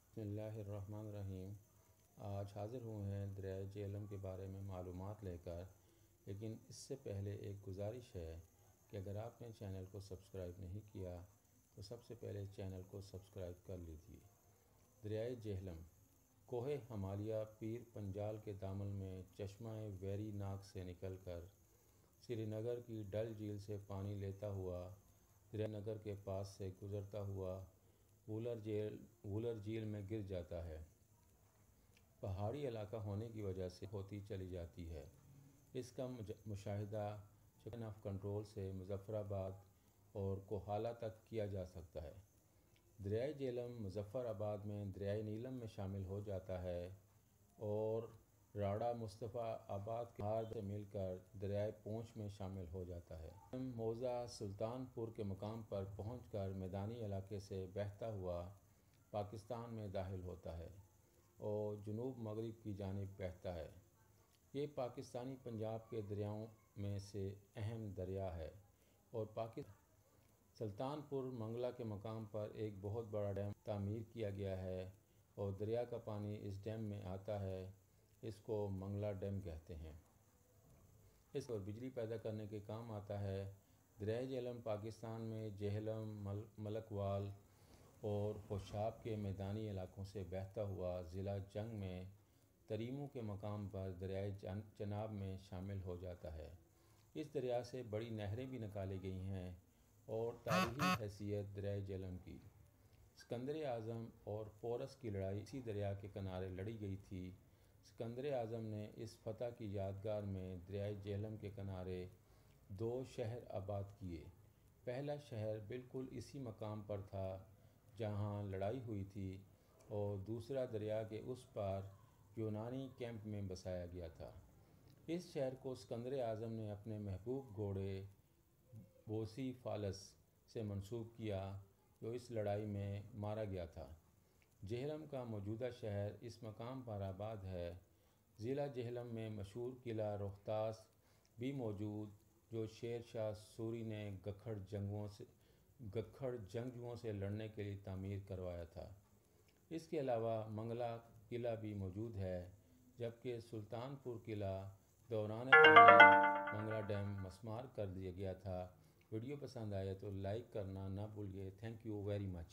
بسم اللہ الرحمن الرحیم۔ آج حاضر ہوئے ہیں دریائے جہلم کے بارے میں معلومات لے کر، لیکن اس سے پہلے ایک گزارش ہے کہ اگر آپ نے چینل کو سبسکرائب نہیں کیا تو سب سے پہلے چینل کو سبسکرائب کر لیجیے۔ دریائے جہلم کوہ ہمالیہ پیر پنجال کے دامن میں چشمہ ویری ناگ سے نکل کر سری نگر کی ڈل جھیل سے پانی لیتا ہوا دریائے نگر کے پاس سے گزرتا ہوا وولر جھیل میں گر جاتا ہے۔ پہاڑی علاقہ ہونے کی وجہ سے ہوتی چلی جاتی ہے۔ اس کا مشاہدہ چین آف کنٹرول سے مظفر آباد اور کوہالہ تک کیا جا سکتا ہے۔ دریائے جہلم مظفر آباد میں دریائے نیلم میں شامل ہو جاتا ہے اور راڑہ مصطفیٰ آباد کے ہار سے مل کر دریائے پونچھ میں شامل ہو جاتا ہے۔ موضع سلطان پور کے مقام پر پہنچ کر میدانی علاقے سے بہتا ہوا پاکستان میں داخل ہوتا ہے اور جنوب مغرب کی جانب بہتا ہے۔ یہ پاکستانی پنجاب کے دریاؤں میں سے اہم دریا ہے اور سلطان پور منگلہ کے مقام پر ایک بہت بڑا ڈیم تعمیر کیا گیا ہے اور دریا کا پانی اس ڈیم میں آتا ہے۔ اس کو منگلہ ڈیم کہتے ہیں۔ اس اور بجلی پیدا کرنے کے کام آتا ہے۔ دریائے جہلم پاکستان میں جہلم، ملکوال اور خوشاب کے میدانی علاقوں سے بہتا ہوا ضلع جنگ میں تریمو کے مقام پر دریائے چناب میں شامل ہو جاتا ہے۔ اس دریا سے بڑی نہریں بھی نکالی گئی ہیں اور تاریخی حیثیت دریائے جہلم کی سکندر اعظم اور پورس کی لڑائی اسی دریا کے کنارے لڑی گئی تھی۔ سکندر اعظم نے اس فتح کی یادگار میں دریائے جہلم کے کنارے 2 شہر آباد کیے۔ پہلا شہر بالکل اسی مقام پر تھا جہاں لڑائی ہوئی تھی اور دوسرا دریا کے اس پار یونانی کیمپ میں بسایا گیا تھا۔ اس شہر کو سکندر اعظم نے اپنے محبوب گھوڑے بوسی فالس سے منسوب کیا جو اس لڑائی میں مارا گیا تھا۔ جہلم کا موجودہ شہر اس مقام پر آباد ہے۔ ضلع جہلم میں مشہور قلعہ روہتاس بھی موجود جو شیر شاہ سوری نے گکھڑ جنگجوؤں سے لڑنے کے لیے تعمیر کروایا تھا۔ اس کے علاوہ منگلہ قلعہ بھی موجود ہے، جبکہ سلطان پور قلعہ دوران تعمیر منگلہ ڈیم مسمار کر دیا گیا تھا۔ ویڈیو پسند آئے تو لائک کرنا نہ بھولیے۔ Thank you very much.